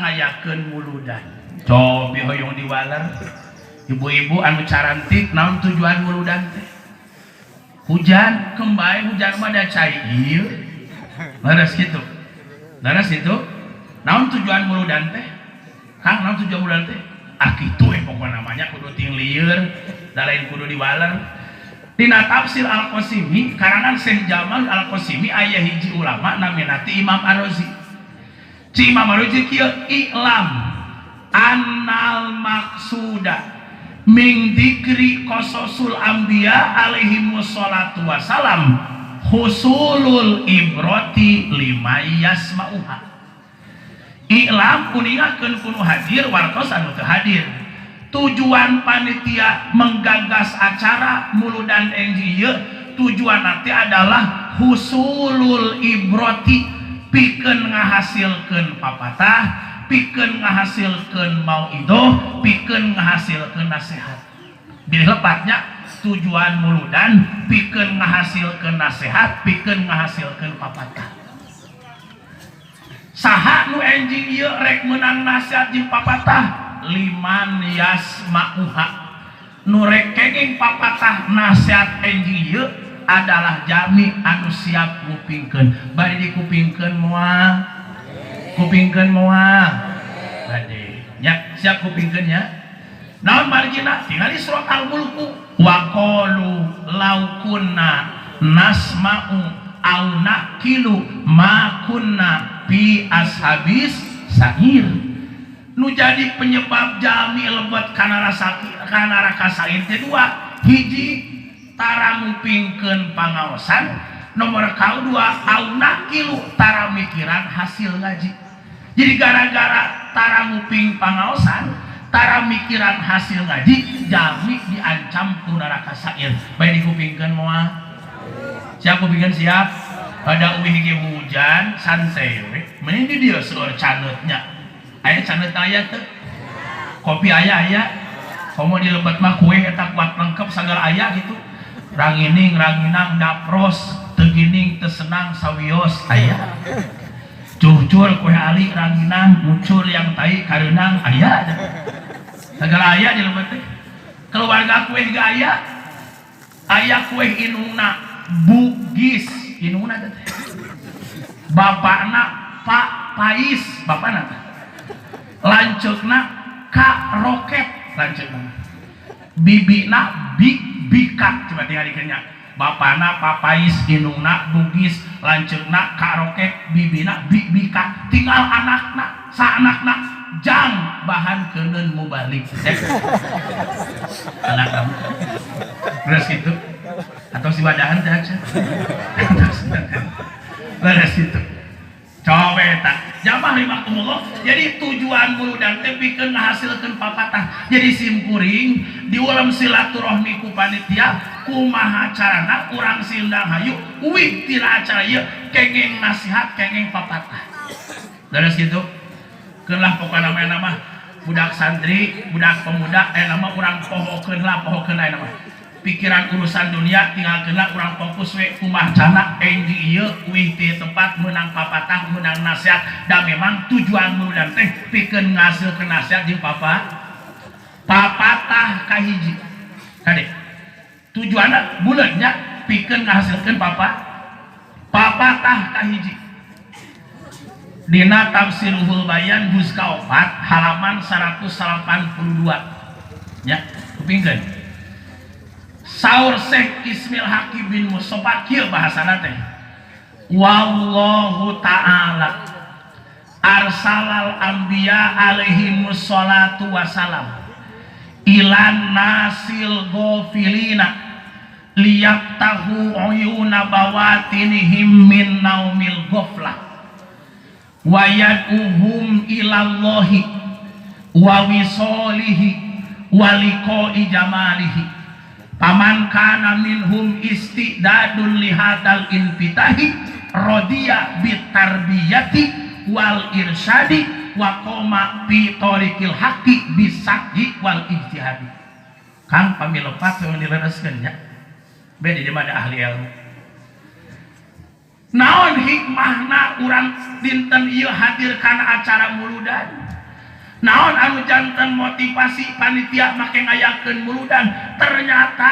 ngayakeun muludan. Cobi hoyong diwaler. Ibu-ibu anu carantik naon tujuan muludan teh? Hujan, kembali hujan mah da cai ieu. Leres kitu. Leres itu. Naon tujuan muludan teh? Kang naon tujuan muludan teh? Ah kitu pokona namanya kudu ting lieur, da lain kudu diwaler. Dina tafsir Al-Qasimi karangan Syekh Jamal Al-Qasimi aya hiji ulama namina Imam Ar-Razi. Ci Imam Ar-Razi kieu i'lam annal maksuda min dzikri qasasul anbiya alaihi wassalatu wassalam husulul ibrati lima yasma'uha. I'lam kuningakeun kudu hadir wartos anu teu hadir. Tujuan panitia menggagas acara muludan NGY tujuan nanti adalah husulul ibroti pikeun ngahasilkeun papatah, pikeun ngahasilkeun mauidhah, pikeun ngahasilkeun nasihat. Bilih lepatnya tujuan muludan pikeun ngahasilkeun nasihat, pikeun ngahasilkeun papatah. Saha nu NGY rek meunang nasihat jeung papatah? Liman yasma'uha. Nu rek kenging papatah nasihat NGY adalah jami anu siap kupingkeun. Bari dikupingkeun moal. Kupingkeun moal. Bade. Ya, siap kupingkeun ya. Naon margina? Tingali surat Al-Mulk. Wa qalu law kunna nasma'u au naqilu ma kunna fi ashabis sa'ir. Nu jadi penyebab jami lebet kana raka sain teh dua. Hiji tara ngupingkeun pangaosan, nomor kadua au naqilu tara mikiran hasil ngaji. Jadi gara-gara tara nguping pangaosan, tara mikiran hasil ngaji, jami diancam ku neraka sair. Bae dikupingkeun moal. Siap kupingkeun siap. Pada uih ge hujan sansewe, mending di dieu seueur caneutnya. Aya caneut aya teu? Kopi aya. Komo di lebat mah kue eta kuat lengkep sagala aya gitu. Rangining, ranginang, dapros, teu gining, teu senang, sawios aya. Cucur kue ali ranginang, mucur yang tai kareunang aya. Sagala aya di lebat teh. Keluarga kue ge aya. Aya kue inungna Bugis, inungna teh. Bapakna Pak Pais, bapakna teh. Lanceukna Kak Roket, lanceukna. Bibina Bikat, coba tinggal dikenyang. Bapana Papais, inungna Bugis, lanceukna Kak Roket, bibina Bikat. Tinggal anakna, saanakna jang bahan keuneun mubalik. Anak kamu. Terus gitu. Atau si wadahan teh aja. Terus gitu. Coba eta jamaah rahimakumullah. Jadi tujuan muludan teh pikeun ngahasilkeun papatah. Jadi simkuring di ulam silaturahmi ku panitia kumaha carana urang sindang hayu uih tina acara ieu kenging nasihat kenging papatah. Terus gitu keunlah pokona nama budak santri budak pemuda nama urang pohokeun aya nama pikiran urusan dunia tinggal kena urang fokus we kumaha cana NGY uih ti tempat menang papatah menang nasihat dan memang tujuan muludan teh pikeun ngahasilkeun nasihat jeung papatah kahiji kade tujuanna buleudnya pikeun ngahasilkeun papatah kahiji dina Tafsirul Bayan juz ka-4 halaman 182 nya kupingkeun. Saur Syekh Ismail Hakim bin Mustafa kieu bahasana teh. Wallahu ta'ala arsalal anbiya alaihi wassalatu wassalam ilan nasil ghafilina liyaftahu uyuna bawatinihim min naumil ghaflah wa yad'uhum ilallahi wa wisalihi wa liqa'i jamalihi. Paman kana minhum istidadun lihadal infitahi rodiya bitarbiyati wal irsyadi wa qoma bi tariqil haqqi bisaqi wal ijtihadi. Kang pamilepat yang dilereskeun nya beda di mana ahli ilmu. Naon hikmahna urang dinten ieu hadir kana acara muludan? naon anu janten motivasi panitia make ngayakeun muludan, ternyata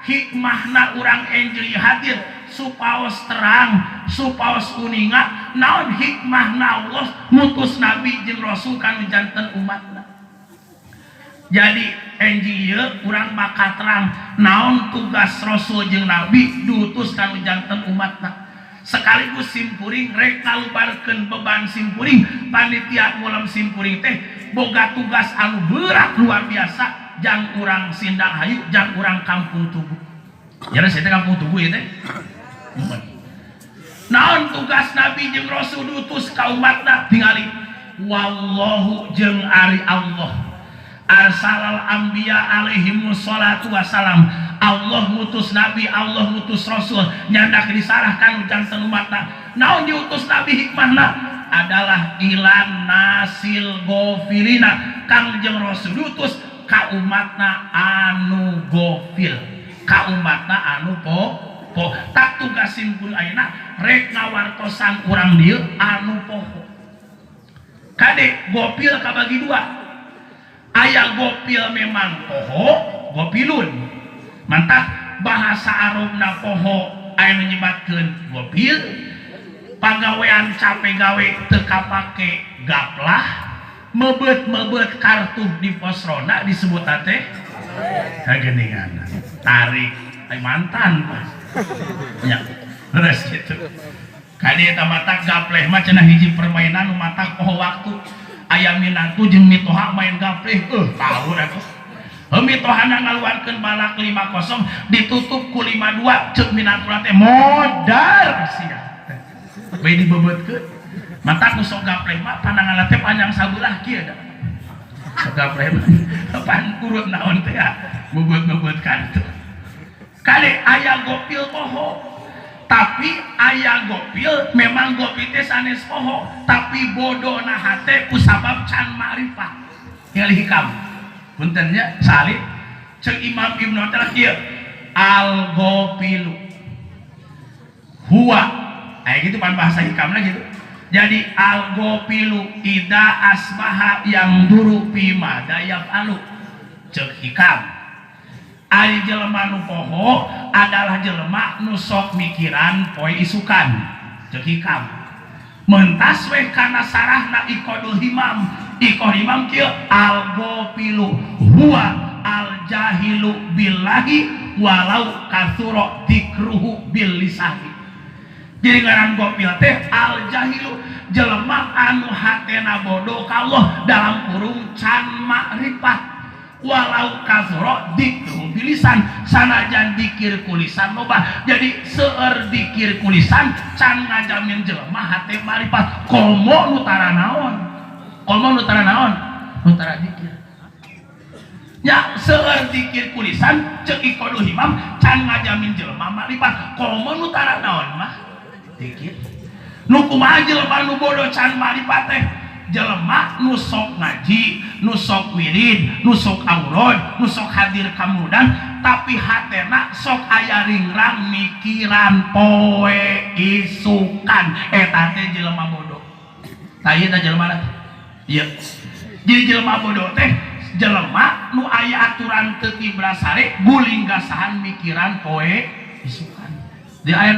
hikmahna urang enjli hadir supaos terang, supaos kuninga naon hikmahna Allah ngutus nabi jeung rasul kanu janten umatna. Jadi enjil urang maka terang naon tugas rasul jeung nabi diutus kanu janten umatna. Sekaligus simpuring rek ngalubarkeun beban simpuring panitia ngulam simpuring teh boga tugas anu berat luar biasa jang urang Sindang Hayu jang urang Kampung Tugu. Jadi saya teh Kampung Tugu ieu teh. Naon tugas nabi jeung rasul diutus ka umatna tingali wallahu jeung ari Allah arsalal anbiya alaihimus salatu wassalam. Allah ngutus nabi, Allah ngutus rasul nyandak disarahkan janten umatna. Naon diutus nabi hikmahna adalah ilan nasil gofilina, kang jeung rasul diutus ka umatna anu gofil, ka umatna anu poho. Tak tugas simpul ayeuna rek ngawartosan urang dieu anu poho. Kade gofil kabagi dua. Aya gofil memang poho, gofilun. Mantap bahasa Arabna poho aya nu nyebatkeun gofil, pagawean capek gawe teu kapake gaplah, mebeut kartu di posrona disebut teh kageningan tarik ay mantan Mas nya terus gitu kadi eta matak gapleh mah cenah hiji permainan nu matak poho waktu aya minantu jeung mitoha main gapleh tahu atuh mitohana ngaluarkeun balak 50 ditutup ku 52 ceuk minantu teh modar sia bae dibebeutkeun mata ku sok gapleh mah pandangan teh panjang sabelah kieu da sok gapleh mah pan kurut naon teh bebeut kartu kali aya gopil poho tapi aya gopil memang gopil teh sanes poho tapi bodona hate ku sabab can ma'rifah ningali hikam puntennya salib cek Imam Ibnu Athaillah kieu al gopilu huwa gitu pan bahasa hikamna gitu. Jadi al gopilu ida asbaha yang duru pima dayaf alu cek hikam ari jelema nu poho adalah jelema nu sok mikiran poe isukan cek hikam mentas we kana sarahna iqodul himam kieu al gopilu huwa al jahilu billahi walau kasuro dikruhu bil lisahi. Jadi ngaran gopil teh al jahilu jelema anu hatena bodoh ka Allah dalam kurung can ma'rifat walau kasuro dikruhu bil lisan sanajan dikir kulisan loba. Jadi seueur dikir kulisan can ngajamin jelema hate ma'rifat komo nu tara naon nutara dikir ya seueur dikir kulisan cek iqodul himam can ngajamin jelema ma'rifat komo nutara naon mah dikir nu kumaha jelema nu bodoh can ma'rifat teh jelema nu sok ngaji nu sok wirid nu sok aurad nu sok hadir kamudan tapi hatena sok aya ringrang mikiran poe isukan eta teh jelema bodoh tah ieu teh jelema iya jadi jelema bodoh teh jelema nu aya aturan teu tibra sare guling gasahan mikiran poe isukan di aya